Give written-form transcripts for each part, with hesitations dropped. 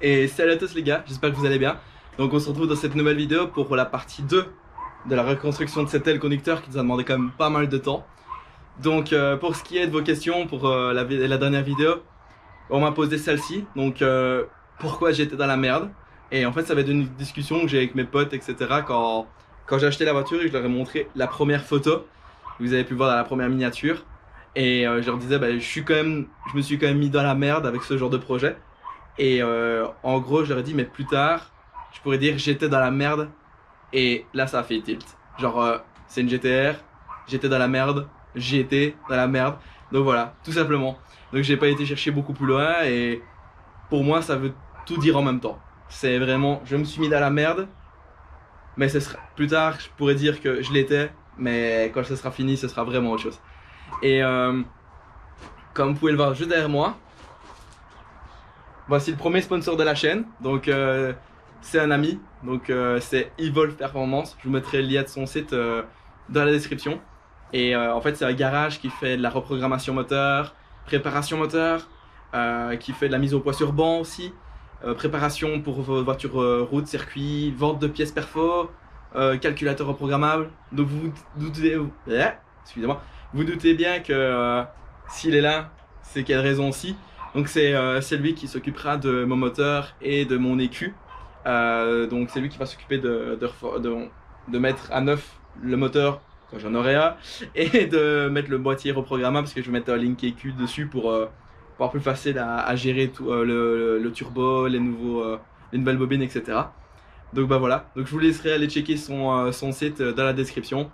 Et salut à tous les gars, j'espère que vous allez bien. Donc on se retrouve dans cette nouvelle vidéo pour la partie 2 de la reconstruction de cet aile conducteur qui nous a demandé quand même pas mal de temps. Donc pour ce qui est de vos questions pour la dernière vidéo, on m'a posé celle-ci. Donc pourquoi j'étais dans la merde. Et en fait ça va être une discussion que j'ai avec mes potes etc. Quand j'ai acheté la voiture et je leur ai montré la première photo. Vous avez pu voir dans la première miniature. Et je leur disais bah, je me suis quand même mis dans la merde avec ce genre de projet. Et en gros, je leur ai dit, mais plus tard, je pourrais dire j'étais dans la merde. Et là, ça a fait tilt. Genre, c'est une GTR, j'étais dans la merde, j'étais dans la merde. Donc voilà, tout simplement. Donc j'ai pas été chercher beaucoup plus loin. Et pour moi, ça veut tout dire en même temps. C'est vraiment, je me suis mis dans la merde. Mais ce sera, plus tard, je pourrais dire que je l'étais. Mais quand ce sera fini, ce sera vraiment autre chose. Et comme vous pouvez le voir juste derrière moi, voici le premier sponsor de la chaîne, donc c'est un ami, donc c'est Evolve Performance. Je vous mettrai le lien de son site dans la description. Et en fait c'est un garage qui fait de la reprogrammation moteur, préparation moteur, qui fait de la mise au poids sur banc aussi, préparation pour vos voitures route, circuit, vente de pièces perfo, calculateur reprogrammable. Donc vous doutez, excusez-moi, vous doutez bien que s'il est là, c'est quelle raison aussi. Donc c'est lui qui s'occupera de mon moteur et de mon écu. Donc c'est lui qui va s'occuper de mettre à neuf le moteur quand j'en aurai un et de mettre le boîtier reprogrammable parce que je vais mettre un Link EQ dessus pour avoir plus facile à gérer tout, le turbo, les nouvelles bobines, etc. Donc bah voilà, donc je vous laisserai aller checker son site dans la description.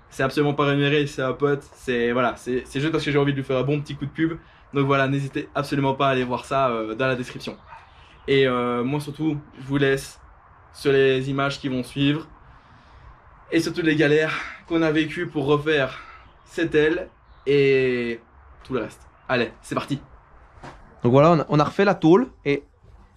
C'est absolument pas rémunéré, c'est un pote, c'est voilà, c'est juste parce que j'ai envie de lui faire un bon petit coup de pub. Donc voilà, n'hésitez absolument pas à aller voir ça dans la description. Et moi surtout, je vous laisse sur les images qui vont suivre. Et surtout les galères qu'on a vécues pour refaire cette aile et tout le reste. Allez, c'est parti. Donc voilà, on a refait la tôle et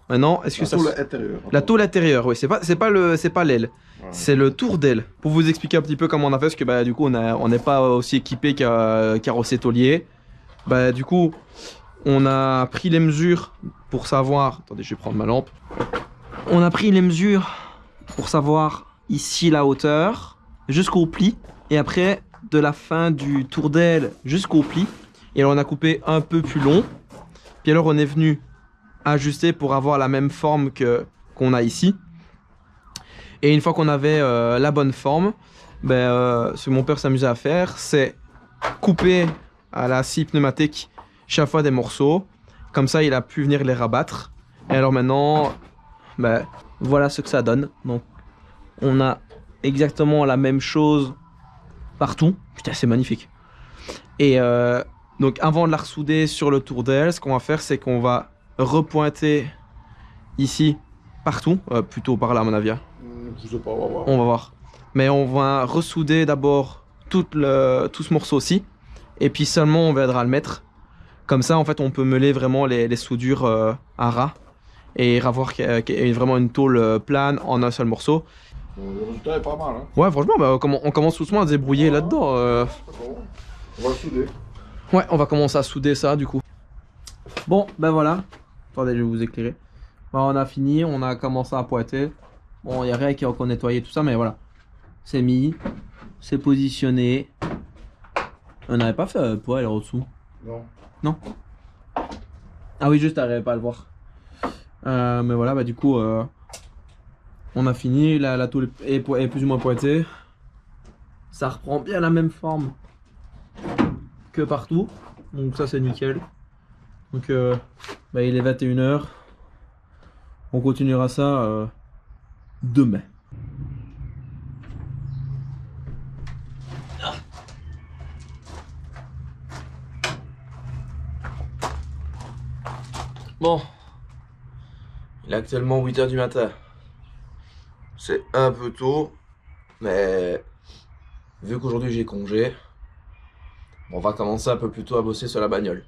maintenant, est-ce que la tôle intérieure. La tôle intérieure, oui, c'est pas l'aile. Ouais. C'est le tour d'aile. Pour vous expliquer un petit peu comment on a fait, parce que bah, du coup on n'est pas aussi équipé qu'un carrossier tôlier. Bah, du coup, on a pris les mesures pour savoir. Attendez, je vais prendre ma lampe. On a pris les mesures pour savoir ici la hauteur jusqu'au pli. Et après, de la fin du tour d'aile jusqu'au pli. Et alors, on a coupé un peu plus long. Puis alors, on est venu ajuster pour avoir la même forme qu'on a ici. Et une fois qu'on avait la bonne forme, ce que mon père s'amusait à faire, c'est couper à la scie pneumatique chaque fois des morceaux. Comme ça, il a pu venir les rabattre. Et alors maintenant, voilà ce que ça donne. Donc, on a exactement la même chose partout. Putain, c'est magnifique. Et donc, avant de la ressouder sur le tour d'aile, ce qu'on va faire, c'est qu'on va repointer ici, partout. Plutôt par là, à mon avis. Je sais pas, on va voir. On va voir. Mais on va ressouder d'abord tout ce morceau-ci. Et puis seulement on viendra le mettre. Comme ça, en fait, on peut mêler vraiment les soudures à ras. Et avoir vraiment une tôle plane en un seul morceau. Le résultat est pas mal. Hein. Ouais, franchement, on commence doucement à se débrouiller là-dedans. On va le souder. Ouais, on va commencer à souder ça, du coup. Bon, ben voilà. Attendez, je vais vous éclairer. On a fini, on a commencé à pointer. Bon, il n'y a rien qui a encore nettoyé tout ça, mais voilà. C'est mis, c'est positionné. On n'avait pas fait un poil en dessous. Non. Non. Ah oui, juste, t'arrivais pas à le voir. Mais voilà, du coup, on a fini. La tôle est plus ou moins pointée. Ça reprend bien la même forme que partout. Donc ça, c'est nickel. Donc, il est 21 h. On continuera ça demain. Bon, il est actuellement 8 h du matin. C'est un peu tôt, mais vu qu'aujourd'hui j'ai congé, on va commencer un peu plus tôt à bosser sur la bagnole.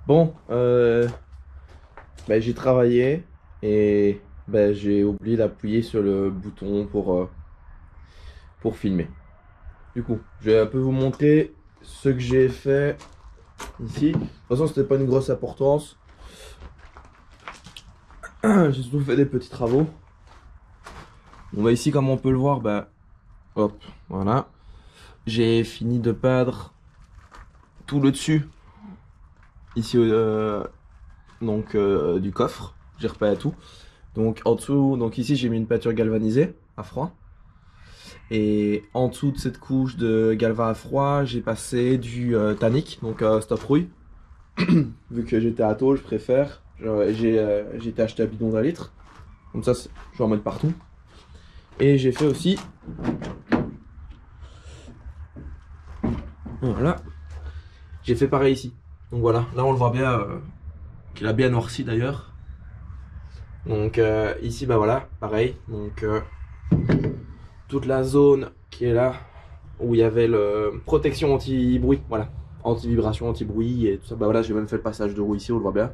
Bon, j'ai travaillé et j'ai oublié d'appuyer sur le bouton pour filmer. Du coup, je vais un peu vous montrer ce que j'ai fait ici. De toute façon, c'était pas une grosse importance. J'ai surtout fait des petits travaux. Bon, bah ici, comme on peut le voir, bah hop, voilà. J'ai fini de peindre tout le dessus. Ici, du coffre. J'ai repeint tout. Donc en dessous, donc ici j'ai mis une peinture galvanisée à froid. Et en dessous de cette couche de galva à froid, j'ai passé du tannic, donc stop rouille. Vu que j'étais à tôle, je préfère. J'ai été acheter un bidon d'un litre. Comme ça, je vais en mettre partout. Et j'ai fait aussi. Voilà. J'ai fait pareil ici. Donc voilà, là on le voit bien, qu'il a bien noirci d'ailleurs. Donc ici, bah voilà, pareil. Donc toute la zone qui est là, où il y avait le protection anti-bruit, voilà, anti-vibration, anti-bruit et tout ça. Bah voilà, j'ai même fait le passage de roue ici, on le voit bien.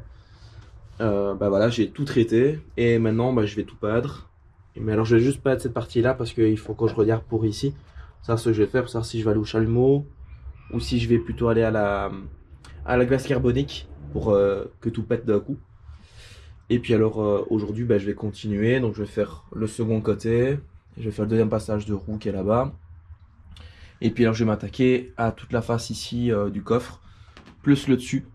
Bah voilà, j'ai tout traité et maintenant bah, je vais tout peindre. Mais alors je vais juste peindre cette partie là parce qu'il faut que je regarde pour ici. Ça, ce que je vais faire, pour savoir si je vais aller au chalumeau ou si je vais plutôt aller à la glace carbonique pour que tout pète d'un coup. Et puis alors aujourd'hui, bah, je vais continuer. Donc je vais faire le second côté. Je vais faire le deuxième passage de roue qui est là-bas. Et puis alors je vais m'attaquer à toute la face ici du coffre, plus le dessus.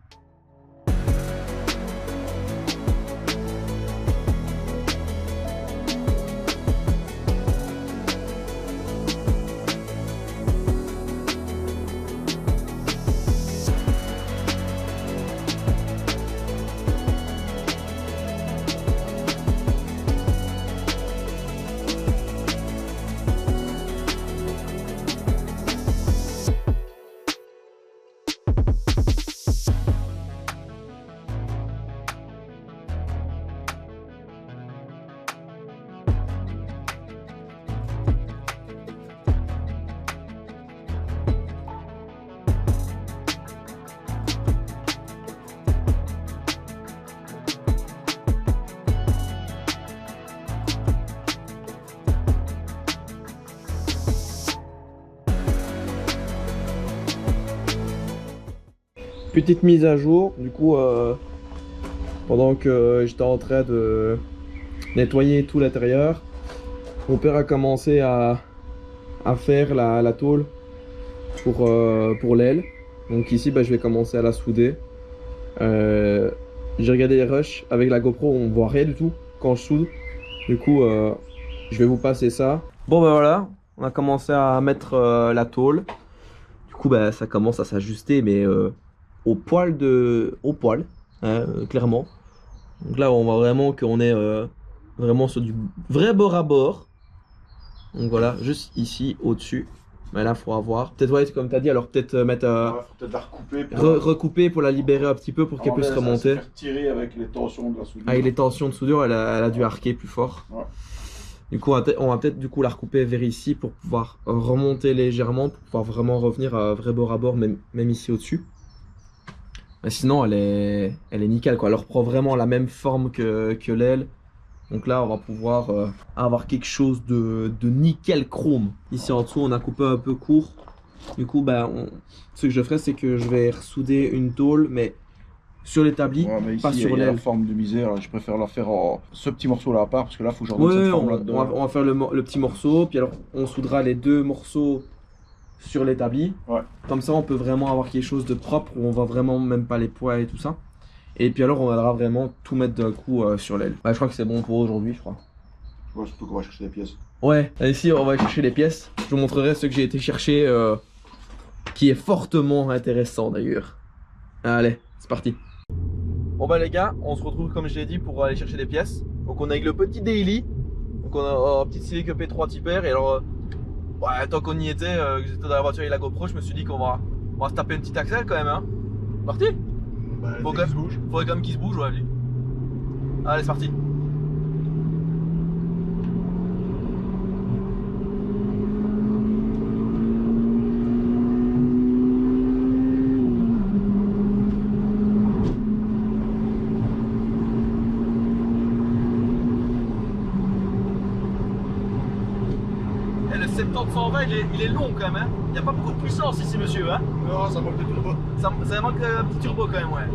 Petite mise à jour, du coup, pendant que j'étais en train de nettoyer tout l'intérieur, mon père a commencé à faire la tôle pour l'aile. Donc ici, bah, je vais commencer à la souder. J'ai regardé les rushs avec la GoPro, on voit rien du tout quand je soude. Du coup, je vais vous passer ça. Bon, bah voilà, on a commencé à mettre la tôle. Du coup, bah, ça commence à s'ajuster, mais au poil, hein, clairement. Donc là, on voit vraiment qu'on est vraiment sur du vrai bord à bord. Donc voilà, juste ici, au-dessus. Mais là, il faudra voir. Peut-être, ouais, comme tu as dit, alors peut-être mettre. Ouais, faut peut-être la recouper. Recouper pour la libérer un petit peu pour qu'elle puisse remonter. Faire tirer avec les tensions de la soudure. Avec les tensions de soudure, elle a dû arquer plus fort. Ouais. Du coup, on va peut-être du coup la recouper vers ici pour pouvoir remonter légèrement, pour pouvoir vraiment revenir à vrai bord à bord, même ici au-dessus. Mais sinon, elle est nickel, quoi. Elle reprend vraiment la même forme que l'aile. Donc là, on va pouvoir avoir quelque chose de nickel chrome. Ici en dessous, on a coupé un peu court. Du coup, bah, ce que je ferai, c'est que je vais ressouder une tôle, mais sur l'établi, Ouais, mais ici, pas sur il y a la l'aile. forme de misère. Je préfère la faire en ce petit morceau là à part parce que là, il faut que je remette cette forme là-dedans. on va faire le petit morceau, puis alors on soudera les deux morceaux sur l'établi. Ouais. Comme ça, on peut vraiment avoir quelque chose de propre où on voit vraiment même pas les poids et tout ça. Et puis alors, on va vraiment tout mettre d'un coup sur l'aile. Ouais, je crois que c'est bon pour aujourd'hui, je crois. Ouais, surtout qu'on va chercher des pièces. Ouais, ici on va chercher les pièces. Je vous montrerai ce que j'ai été chercher, qui est fortement intéressant d'ailleurs. Allez, c'est parti. Bon bah les gars, on se retrouve comme je l'ai dit pour aller chercher des pièces. Donc on est avec le petit daily. Donc on a un petit Silic P3 Tipper. Et alors, ouais, tant qu'on y était, que j'étais dans la voiture avec la GoPro, je me suis dit qu'on va se taper une petite axelle quand même, hein. Parti. Bah, Faudrait quand même qu'il se bouge, ouais, lui. Allez, c'est parti. Et le 70 150, 120, il est long quand même. Hein. Il n'y a pas beaucoup de puissance ici, monsieur. Hein. Non, ça manque de turbo. Ça manque un petit turbo quand même, ouais.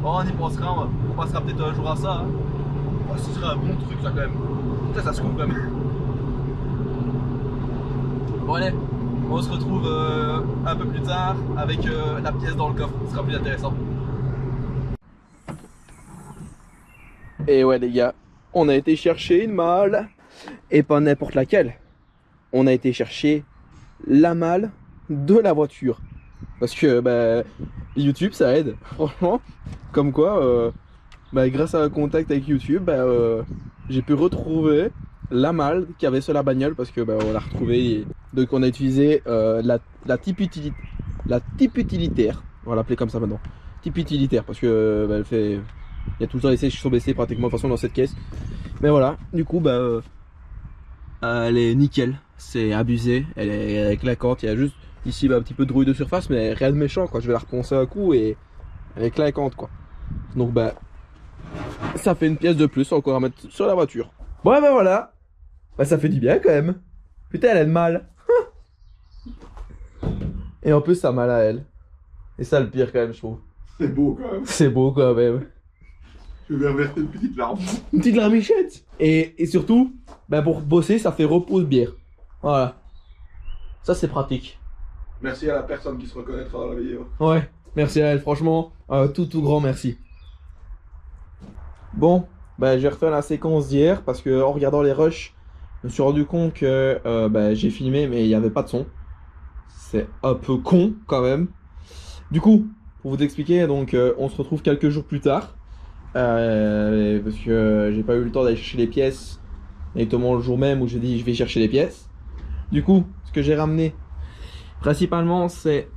Bon, on y pensera, on passera peut-être un jour à ça. Hein. Oh, ce serait un bon truc, ça quand même. Ça se coupe quand même. Bon, allez, on se retrouve un peu plus tard avec la pièce dans le coffre. Ce sera plus intéressant. Et ouais, les gars, on a été chercher une malle. Et pas n'importe laquelle. On a été chercher la malle de la voiture. Parce que bah, YouTube ça aide, franchement. Comme quoi, grâce à un contact avec YouTube, j'ai pu retrouver la malle qu'il y avait sur la bagnole. Parce que on l'a retrouvée. Donc on a utilisé la type utilitaire. On va l'appeler comme ça maintenant. Type utilitaire parce que elle fait. Il y a tout le temps les sièges qui sont baissés pratiquement de toute façon dans cette caisse. Mais voilà, du coup elle est nickel, c'est abusé, elle est claquante, il y a juste ici un petit peu de rouille de surface mais rien de méchant quoi, je vais la reponcer un coup et elle est claquante quoi. Donc ça fait une pièce de plus encore à mettre sur la voiture. Bon voilà, ça fait du bien quand même. Putain elle a le mal. Et en plus ça mal à elle. Et ça le pire quand même je trouve. C'est beau quand même. C'est beau quand même. Je vais verser une petite larme. Une petite larmichette. Et surtout, pour bosser, ça fait repos de bière. Voilà. Ça, c'est pratique. Merci à la personne qui se reconnaîtra dans la vidéo. Ouais, merci à elle, franchement. Tout grand merci. Bon, j'ai refait la séquence d'hier parce que en regardant les rushs, je me suis rendu compte que j'ai filmé mais il n'y avait pas de son. C'est un peu con quand même. Du coup, pour vous expliquer, donc on se retrouve quelques jours plus tard. Parce que j'ai pas eu le temps d'aller chercher les pièces exactement le jour même où j'ai dit je vais chercher les pièces. Du coup, ce que j'ai ramené principalement c'est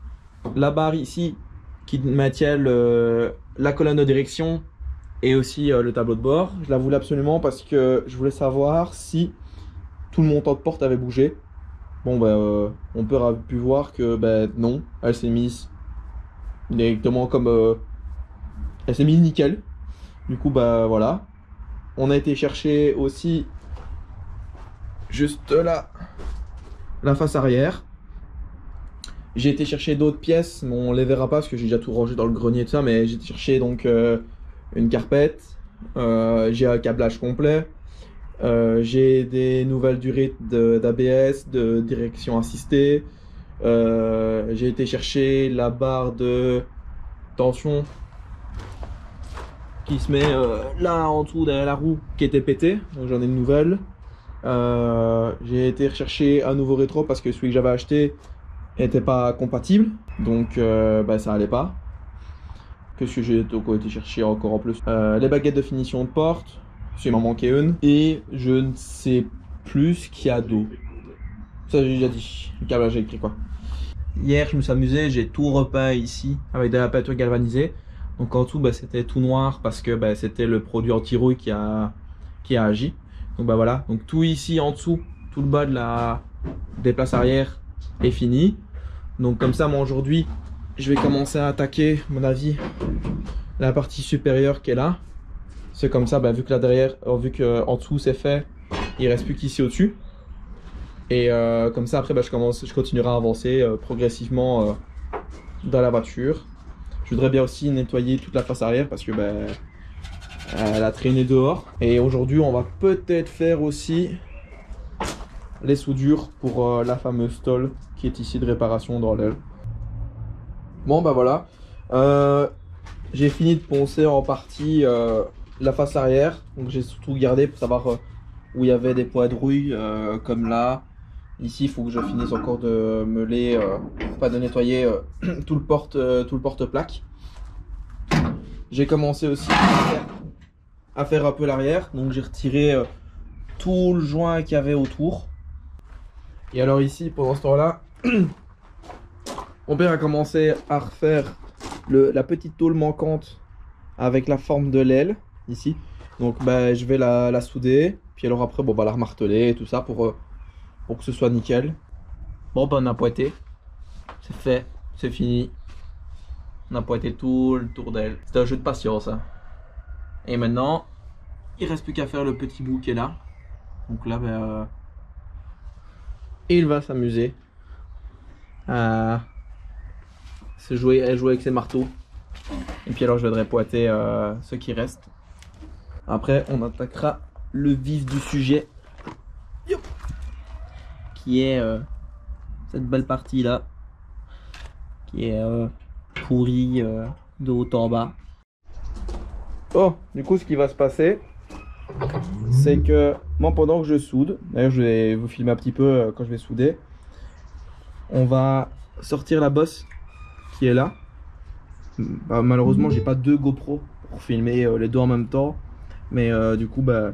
la barre ici qui maintient la colonne de direction et aussi le tableau de bord. Je la voulais absolument parce que je voulais savoir si tout le montant de porte avait bougé. Bon on peut pu voir que non, elle s'est mise directement comme elle s'est mise nickel. Du coup voilà. On a été chercher aussi juste là la face arrière. J'ai été chercher d'autres pièces, mais on les verra pas parce que j'ai déjà tout rangé dans le grenier et tout ça, mais j'ai été chercher donc une carpette, j'ai un câblage complet, j'ai des nouvelles durées d'ABS, de direction assistée, j'ai été chercher la barre de tension qui se met là en dessous derrière la roue qui était pétée, donc j'en ai une nouvelle. J'ai été rechercher un nouveau rétro parce que celui que j'avais acheté n'était pas compatible, donc ça allait pas. Qu'est-ce que j'ai donc été chercher encore en plus? Les baguettes de finition de porte, il m'en manquait une, et je ne sais plus ce qu'il y a d'eau. Ça j'ai déjà dit, le câblage électrique quoi. Hier je me suis amusé, j'ai tout repeint ici avec de la peinture galvanisée. Donc en dessous c'était tout noir parce que c'était le produit anti-rouille qui a agi. Donc voilà, donc tout ici en dessous, tout le bas des places arrière est fini. Donc comme ça moi aujourd'hui je vais commencer à attaquer à mon avis la partie supérieure qui est là. C'est comme ça vu que là derrière, vu que en dessous c'est fait, il reste plus qu'ici au-dessus. Et comme ça après je continuerai à avancer progressivement dans la voiture. Je voudrais bien aussi nettoyer toute la face arrière parce que elle a traîné dehors. Et aujourd'hui on va peut-être faire aussi les soudures pour la fameuse tôle qui est ici de réparation dans l'aile. Bon voilà, j'ai fini de poncer en partie la face arrière. Donc j'ai surtout gardé pour savoir où il y avait des points de rouille comme là. Ici il faut que je finisse encore de meuler, pas de nettoyer tout le porte-plaque. J'ai commencé aussi à faire un peu l'arrière, donc j'ai retiré tout le joint qu'il y avait autour. Et alors ici pendant ce temps là mon père a commencé à refaire la petite tôle manquante avec la forme de l'aile ici. Donc je vais la souder, puis alors après on va la remarteler et tout ça pour que ce soit nickel. Bon on a pointé, c'est fait, c'est fini. On a pointé tout le tour d'aile. C'était un jeu de patience hein. Et maintenant il reste plus qu'à faire le petit bout qui est là. Donc là il va s'amuser à jouer avec ses marteaux. Et puis alors je viendrai pointer ce qui reste. Après on attaquera le vif du sujet. Qui est cette belle partie là. Qui est pourrie de haut en bas. Oh, du coup ce qui va se passer, c'est que moi pendant que je soude, d'ailleurs je vais vous filmer un petit peu quand je vais souder, on va sortir la bosse qui est là. Bah, malheureusement j'ai pas deux GoPro pour filmer les deux en même temps, mais du coup bah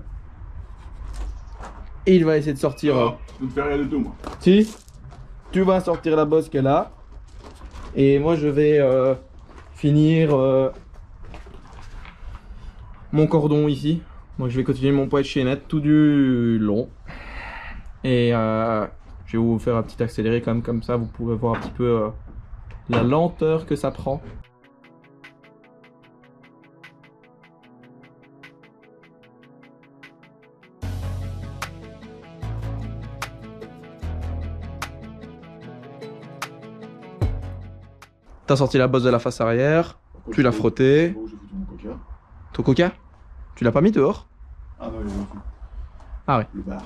il va essayer de sortir. Je ne fais rien du tout moi. Si, tu vas sortir la bosse qui est là, et moi je vais finir mon cordon ici. Donc je vais continuer mon poids de chaînette tout du long. Et je vais vous faire un petit accéléré quand même, comme ça vous pouvez voir un petit peu la lenteur que ça prend. T'as sorti la bosse de la face arrière, tu l'as frotté. J'ai foutu mon coca. Ton coca, tu l'as pas mis dehors? Ah non, il est là-dessus. Ah ouais. Le bar.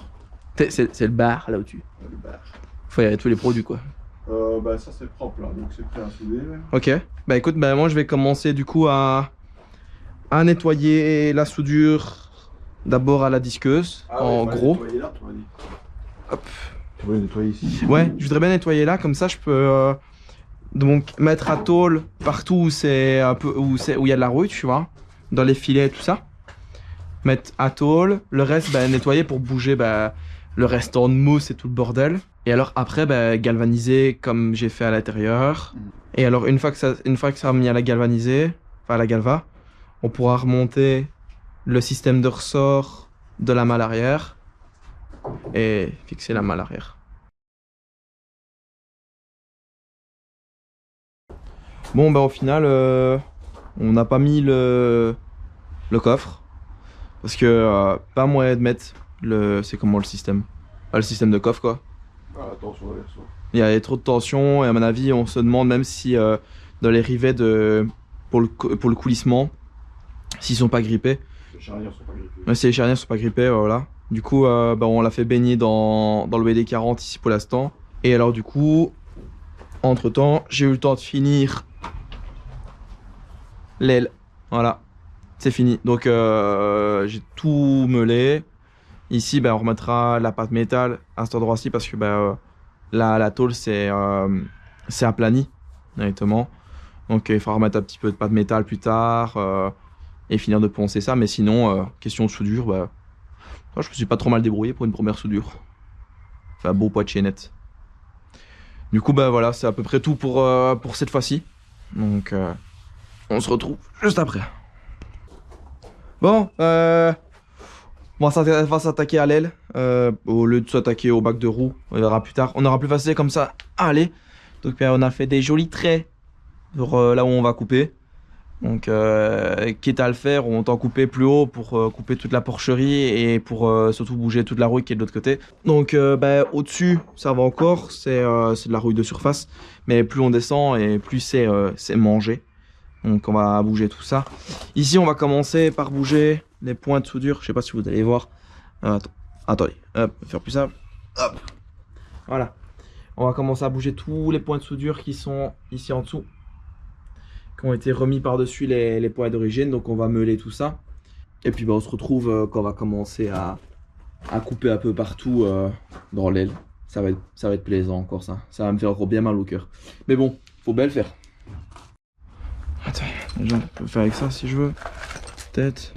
C'est le bar là au-dessus. Le bar. Faut y aller tous les produits quoi. Bah ça c'est propre là, donc c'est prêt à souder. Là. Ok. Bah écoute, bah moi je vais commencer du coup à nettoyer la soudure d'abord à la disqueuse, en gros. Nettoyer là, tu m'as dit. Hop. Tu vas nettoyer ici. Ouais, je voudrais bien nettoyer là, comme ça je peux donc mettre à tôle partout où c'est un peu où il y a de la rouille, tu vois, dans les filets et tout ça. Mettre à tôle, le reste bah, nettoyer pour bouger bah, le restant de mousse et tout le bordel. Et alors après bah, galvaniser comme j'ai fait à l'intérieur. Et alors une fois que ça sera mis à la galvaniser, enfin à la galva, on pourra remonter le système de ressort de la malle arrière et fixer la malle arrière. Bon bah au final on n'a pas mis le coffre parce que pas moyen de mettre c'est comment le système, le système de coffre quoi. Ah, attention à l'air. Il y a trop de tension et à mon avis on se demande même si dans les rivets pour le coulissement, s'ils sont pas grippés. Les charnières sont pas grippées. Ouais, si les charnières sont pas grippées, voilà. Du coup bah, on l'a fait baigner dans le WD-40 ici pour l'instant. Et alors du coup, entre temps j'ai eu le temps de finir l'aile, voilà, c'est fini. Donc j'ai tout meulé. Ici bah, on remettra la pâte métal à cet endroit-ci parce que bah, la tôle c'est aplani directement. Donc il faudra remettre un petit peu de pâte métal plus tard et finir de poncer ça. Mais sinon, question de soudure, bah, je me suis pas trop mal débrouillé pour une première soudure. Enfin, un beau poids de chaînette. Du coup bah voilà, c'est à peu près tout pour cette fois-ci. Donc on se retrouve juste après. Bon, on va s'attaquer à l'aile au lieu de s'attaquer au bac de roue. On verra plus tard. On aura plus facile comme ça. Allez. Donc on a fait des jolis traits sur là où on va couper. Donc quitte à le faire, on t'en couper plus haut pour couper toute la porcherie et pour surtout bouger toute la rouille qui est de l'autre côté. Donc bah, au-dessus, ça va encore. C'est de la rouille de surface. Mais plus on descend et plus c'est mangé. Donc on va bouger tout ça. Ici on va commencer par bouger les points de soudure. Je sais pas si vous allez voir. Attendez, hop, faire plus simple. Hop. Voilà. On va commencer à bouger tous les points de soudure qui sont ici en dessous. Qui ont été remis par-dessus les points d'origine. Donc on va meuler tout ça. Et puis bah, on se retrouve quand on va commencer à couper un peu partout dans l'aile. Ça va être plaisant encore ça. Ça va me faire encore bien mal au cœur. Mais bon, faut bien le faire. Attends, déjà, je peux faire avec ça si je veux. Peut-être.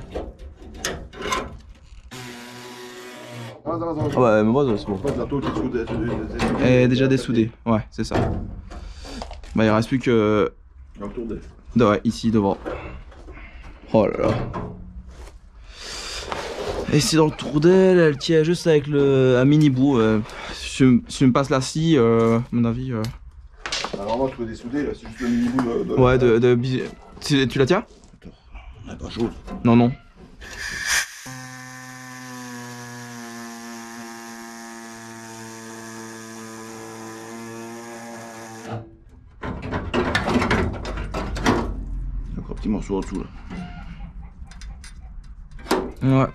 Ah, Ouais, mais moi, c'est bon. En fait, la tôle qui est soudée, Elle est déjà dessoudée. Ouais, c'est ça. Bah, il reste plus que. Autour d'elle. Ouais, ici devant. Oh là là. Et c'est dans le tour d'aile, elle tient juste avec un mini bout. Si je me passe la scie, à mon avis. Alors, vraiment, tu peux dessouder là, c'est juste le mini bout de. Ouais, tu la tiens? On n'a pas chaud. Non, non. petit morceau en dessous là. Ouais.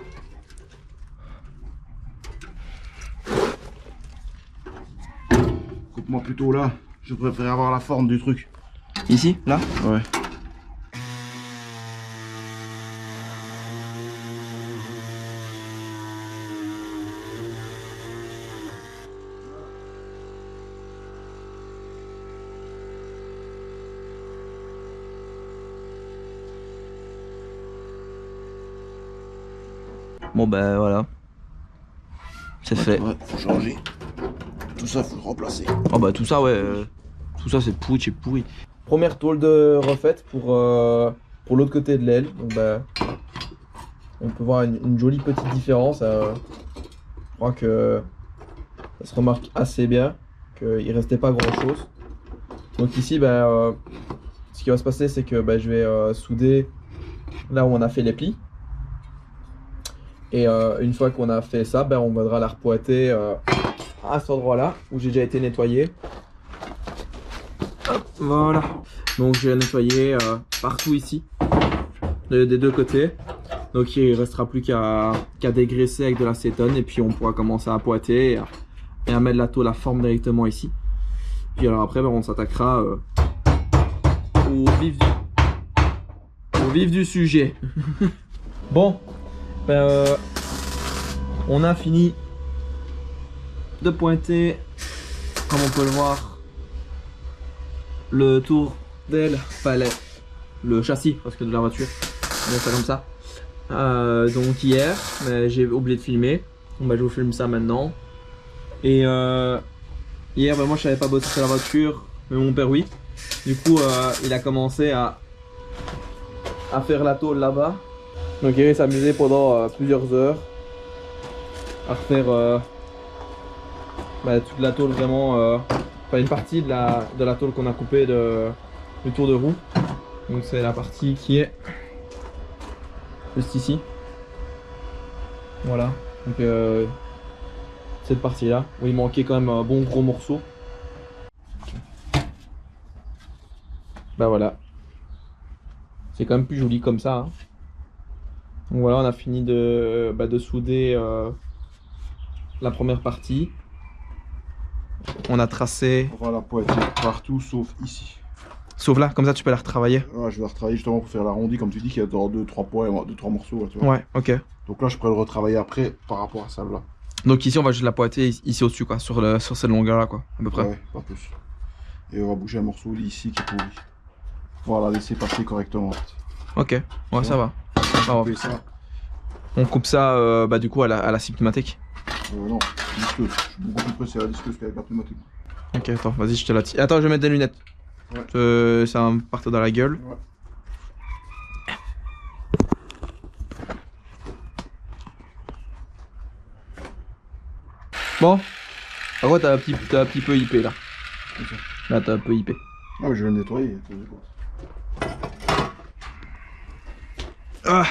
Coupe-moi plutôt là. Je préfère avoir la forme du truc. Ici, là? Ouais. Bon ben voilà. C'est fait. Ouais, faut changer. Tout ça, faut le remplacer. Oh bah tout ça ouais. Tout ça c'est pourri. Première tôle de refaite pour l'autre côté de l'aile. Donc bah, on peut voir une jolie petite différence. Je crois que ça se remarque assez bien qu'il restait pas grand chose. Donc ici bah, ce qui va se passer c'est que bah, je vais souder là où on a fait les plis. Et une fois qu'on a fait ça, ben, on viendra la repointer à cet endroit-là où j'ai déjà été nettoyé. Hop, voilà. Donc je vais nettoyer partout ici, des deux côtés. Donc il ne restera plus qu'à dégraisser avec de l'acétone et puis on pourra commencer à pointer et à mettre la tôle à forme directement ici. Puis alors après, ben, on s'attaquera au vif du sujet. Bon. Ben, on a fini de pointer, comme on peut le voir, le tour d'aile, enfin le châssis parce que de la voiture, on va faire comme ça. Donc hier, mais j'ai oublié de filmer, donc ben, je vous filme ça maintenant. Et hier, ben, moi je savais pas bosser sur la voiture, mais mon père oui. Du coup, il a commencé à faire la tôle là-bas. Donc il s'est amusé pendant plusieurs heures à refaire bah, toute la tôle vraiment, enfin une partie de la tôle qu'on a coupée du tour de roue. Donc c'est la partie qui est juste ici. Voilà, donc cette partie là où il manquait quand même un bon gros morceau. Bah voilà, c'est quand même plus joli comme ça. Hein. Donc voilà, on a fini de souder la première partie. On a tracé. On va la pointer partout sauf ici. Sauf là, comme ça tu peux la retravailler. Ouais, je vais la retravailler justement pour faire l'arrondi, comme tu dis qu'il y a dans 2-3 points, 2-3 morceaux. Là, tu vois. Ouais, ok. Donc là, je pourrais le retravailler après par rapport à celle-là. Donc ici, on va juste la pointer ici au-dessus, quoi, sur cette longueur-là, quoi, à peu près. Ouais, pas plus. Et on va bouger un morceau ici qui est pourri. On va la laisser passer correctement. Ok, ouais, ça va. Ça. On coupe ça du coup à la scie pneumatique. Non, disqueuse. Je suis beaucoup plus pressé à la disqueuse qu'avec la pneumatique. Ok, attends, vas-y, je te la tire. Attends, je vais mettre des lunettes. Ouais. Ça va me partir dans la gueule. Ouais. Bon. Par contre, t'as un petit peu hippé là. Okay. Là, t'as un peu hippé. Ah, mais je vais le nettoyer. Ah.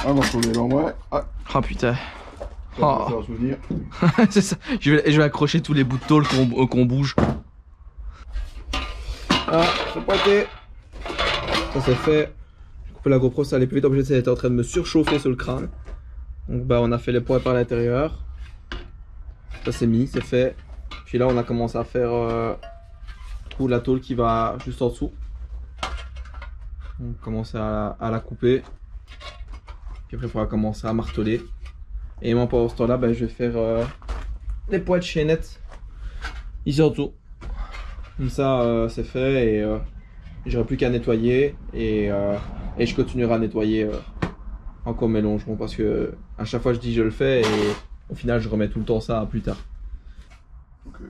Ah, non, je vais l'envoyer. Ah. Oh putain. Ça va souvenir. C'est ça. Je vais accrocher tous les bouts de tôle qu'on bouge. Ah, c'est pointé. Ça c'est fait. J'ai coupé la GoPro, ça allait plus vite. Obligé, ça était en train de me surchauffer sur le crâne. Donc bah on a fait les points par l'intérieur. Ça c'est mis, c'est fait. Puis là on a commencé à faire tout la tôle qui va juste en dessous. On commence à la couper. Puis après il faudra commencer à marteler. Et moi pendant ce temps là bah, je vais faire les points de chaînette ici en dessous. Comme ça c'est fait et j'aurai plus qu'à nettoyer et je continuerai à nettoyer encore mes longerons parce que à chaque fois je dis je le fais et au final je remets tout le temps ça à plus tard. Okay.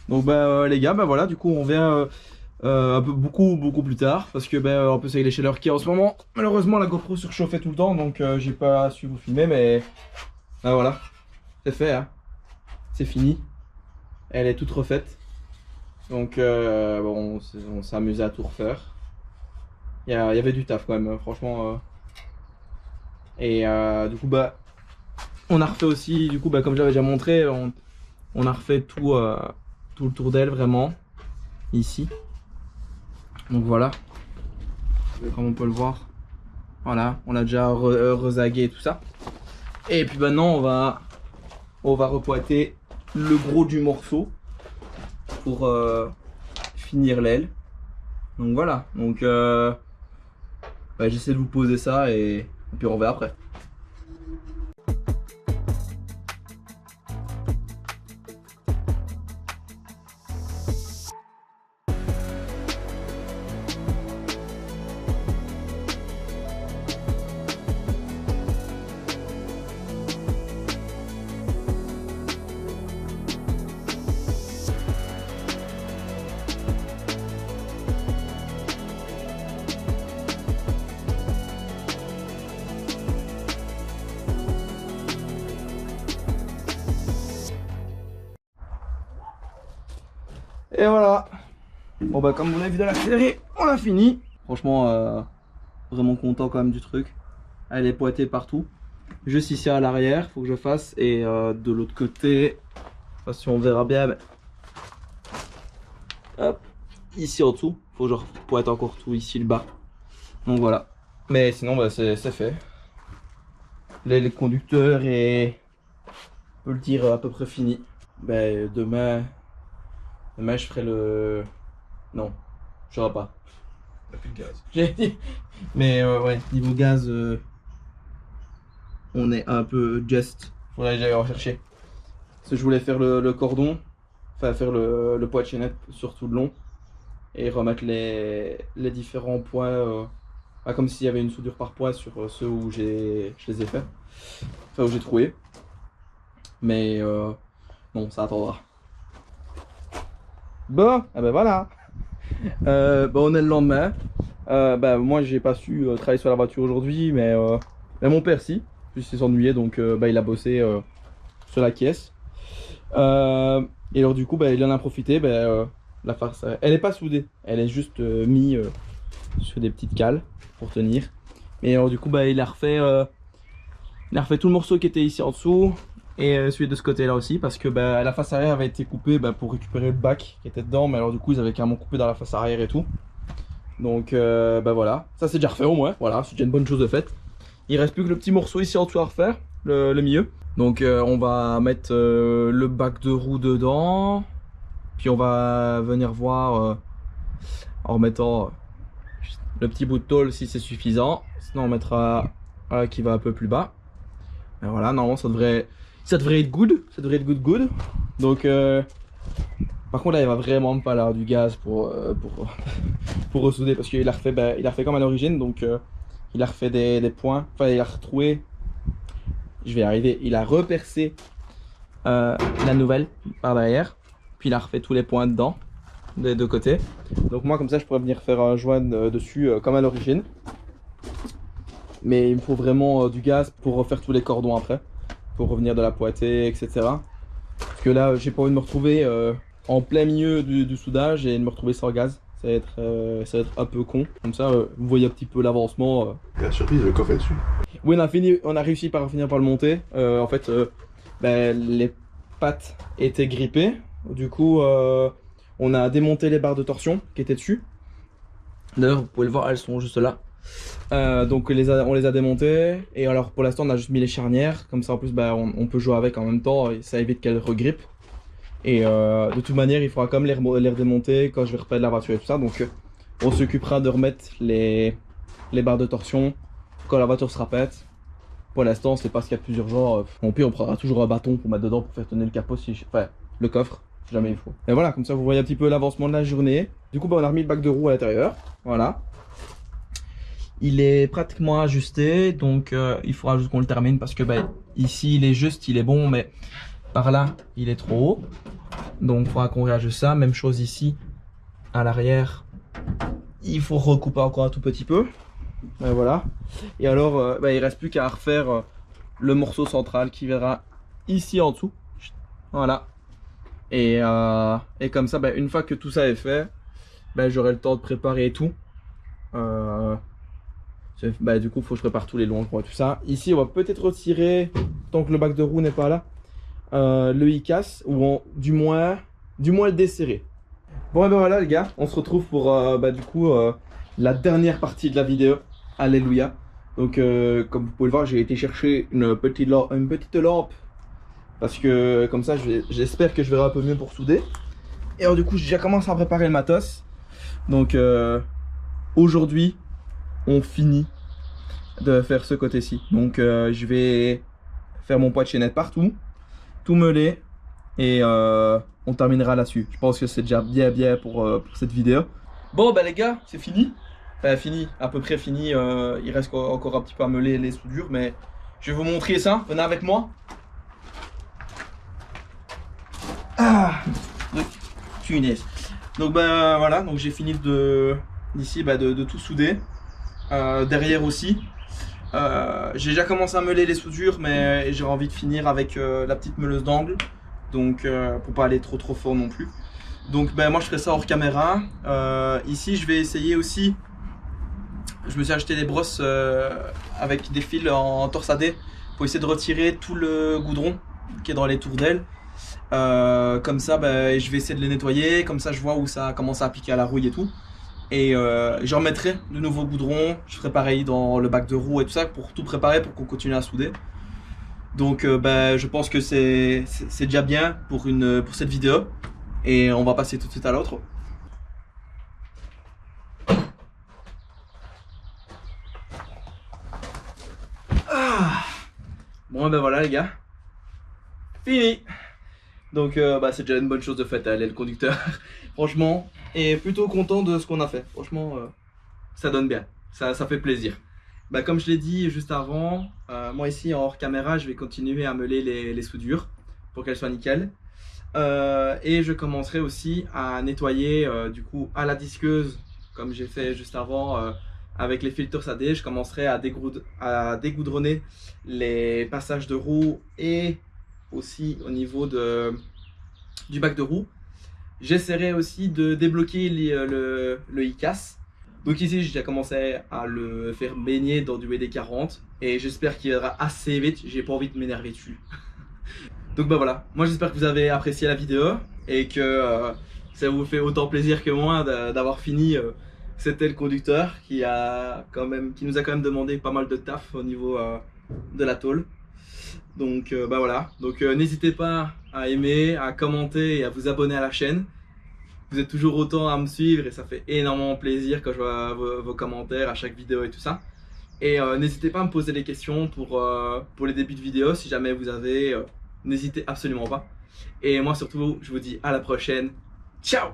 Donc bah les gars, bah voilà, du coup on vient un peu beaucoup plus tard parce que bah, en plus avec les chaleurs qu'il y a en ce moment, malheureusement la GoPro surchauffait tout le temps donc j'ai pas su vous filmer mais bah, voilà, c'est fait hein. C'est fini, elle est toute refaite donc bon, on s'est amusé à tout refaire. Il y avait du taf quand même franchement et du coup bah on a refait aussi du coup bah, comme j'avais déjà montré on a refait tout le tour d'aile vraiment ici Donc voilà, comme on peut le voir, voilà, on a déjà rezagué et tout ça. Et puis maintenant on va repoiter le gros du morceau pour finir l'aile. Donc voilà, donc j'essaie de vous poser ça et puis on verra après. Et voilà. Bon bah comme vous l'avez vu dans la série, on a fini. Franchement vraiment content quand même du truc. Elle est pointée partout. Juste ici à l'arrière, faut que je fasse. Et de l'autre côté, je sais pas si on verra bien, mais... hop, ici en dessous, faut que je pointe encore tout ici le bas. Donc voilà. Mais sinon bah, c'est fait. Les conducteurs est, on peut le dire, à peu près fini. Ben demain je ferai le... Non, je ferai pas. T'as plus de gaz. J'ai dit. Mais ouais, niveau gaz, on est un peu just. Faudrait que j'aille rechercher. Parce que je voulais faire le cordon, enfin faire le poids de chaînette sur tout le long. Et remettre les différents points, comme s'il y avait une soudure par poids sur ceux où je les ai fait. Enfin où j'ai trouvé. Mais non, ça attendra. Bon, ah ben voilà. On est le lendemain. Moi j'ai pas su travailler sur la voiture aujourd'hui, mais mon père si. Puis il s'est ennuyé, donc il a bossé sur la caisse. Et alors du coup il en a profité. La farce, elle est pas soudée, elle est juste mise sur des petites cales pour tenir. Et alors du coup il a refait tout le morceau qui était ici en dessous. Et celui de ce côté là aussi, parce que la face arrière avait été coupée pour récupérer le bac qui était dedans, mais alors du coup ils avaient carrément coupé dans la face arrière et tout. Donc voilà, ça c'est déjà refait au moins, voilà, c'est déjà une bonne chose de faite. Il reste plus que le petit morceau ici en dessous à refaire, le milieu. Donc on va mettre le bac de roue dedans, puis on va venir voir en remettant le petit bout de tôle si c'est suffisant, sinon on mettra qui va un peu plus bas. Et voilà, normalement ça devrait être good, good. Donc par contre là il va vraiment me falloir du gaz pour ressouder, parce qu'il a refait comme à l'origine. Donc il a refait des points, enfin il a retrouvé, je vais y arriver, il a repercé la nouvelle par derrière, puis il a refait tous les points dedans des deux côtés. Donc moi comme ça je pourrais venir faire un joint dessus comme à l'origine, mais il me faut vraiment du gaz pour refaire tous les cordons après, pour revenir de la pointée, etc. Parce que là j'ai pas envie de me retrouver en plein milieu du soudage et de me retrouver sans gaz. Ça va être un peu con. Comme ça vous voyez un petit peu l'avancement. La surprise, le coffre est dessus. Oui, on a réussi par finir par le monter. En fait les pattes étaient grippées. Du coup on a démonté les barres de torsion qui étaient dessus. D'ailleurs vous pouvez le voir, elles sont juste là. Donc on les a démontées, et alors pour l'instant on a juste mis les charnières, comme ça en plus on peut jouer avec en même temps et ça évite qu'elles regrippent. Et de toute manière il faudra quand même les redémonter quand je vais repeindre la voiture et tout ça. Donc on s'occupera de remettre les barres de torsion quand la voiture sera peinte. Pour l'instant c'est parce qu'il y a plusieurs genres. Au pire on prendra toujours un bâton pour mettre dedans pour faire tenir le capot, enfin le coffre si jamais il faut. Et voilà, comme ça vous voyez un petit peu l'avancement de la journée. Du coup on a remis le bac de roue à l'intérieur, voilà. Il est pratiquement ajusté, donc il faudra juste qu'on le termine, parce que ici il est juste, il est bon, mais par là il est trop haut. Donc il faudra qu'on réajuste ça. Même chose ici à l'arrière, il faut recouper encore un tout petit peu. Voilà. Et alors il reste plus qu'à refaire le morceau central qui verra ici en dessous. Voilà. Et comme ça, une fois que tout ça est fait, j'aurai le temps de préparer tout. Du coup, il faut que je prépare tous les longs et tout ça. Ici, on va peut-être retirer, tant que le bac de roue n'est pas là, le ICAS, ou du moins le desserrer. Bon et ben voilà les gars, on se retrouve pour du coup la dernière partie de la vidéo. Alléluia. Donc comme vous pouvez le voir, j'ai été chercher une petite lampe parce que comme ça j'espère que je verrai un peu mieux pour souder. Et alors du coup j'ai déjà commencé à préparer le matos. Donc aujourd'hui on finit de faire ce côté-ci. Donc je vais faire mon poids de chaînette partout, tout meuler et on terminera là-dessus. Je pense que c'est déjà bien pour cette vidéo. Bon bah les gars, c'est fini. Enfin fini, à peu près fini. Il reste encore un petit peu à meuler les soudures, mais je vais vous montrer ça. Venez avec moi. Ah, punaise. Donc bah voilà, donc j'ai fini d'ici de tout souder. Derrière aussi. J'ai déjà commencé à meuler les soudures, mais j'ai envie de finir avec la petite meuleuse d'angle. Donc pour pas aller trop fort non plus. Donc ben moi je ferai ça hors caméra. Ici je vais essayer aussi. Je me suis acheté des brosses avec des fils en torsadé pour essayer de retirer tout le goudron qui est dans les tourdelles. Comme ça ben, je vais essayer de les nettoyer. Comme ça je vois où ça commence à piquer à la rouille et tout. Et je remettrai de nouveaux goudrons. Je ferai pareil dans le bac de roue et tout ça pour tout préparer pour qu'on continue à souder. Donc ben, je pense que c'est déjà bien pour cette vidéo. Et on va passer tout de suite à l'autre. Ah. Bon ben voilà les gars. Fini. Donc c'est déjà une bonne chose de fait, elle est le conducteur. Franchement, et plutôt content de ce qu'on a fait. Franchement, ça donne bien. Ça fait plaisir. Bah, comme je l'ai dit juste avant, moi ici en hors caméra, je vais continuer à meuler les soudures pour qu'elles soient nickel. Et je commencerai aussi à nettoyer du coup à la disqueuse, comme j'ai fait juste avant avec les fils torsadés. Je commencerai à dégoudronner les passages de roue et aussi au niveau du bac de roue. J'essaierai aussi de débloquer le ICAS. Donc ici j'ai déjà commencé à le faire baigner dans du WD-40 et j'espère qu'il ira assez vite, j'ai pas envie de m'énerver dessus. Donc bah voilà, moi j'espère que vous avez apprécié la vidéo et que ça vous fait autant plaisir que moi d'avoir fini. C'était le conducteur qui nous a quand même demandé pas mal de taf au niveau de la tôle. Donc bah voilà, donc n'hésitez pas à aimer, à commenter et à vous abonner à la chaîne. Vous êtes toujours autant à me suivre et ça fait énormément plaisir quand je vois vos commentaires à chaque vidéo et tout ça. Et n'hésitez pas à me poser des questions pour les débuts de vidéo si jamais vous avez, n'hésitez absolument pas. Et moi surtout, je vous dis à la prochaine. Ciao!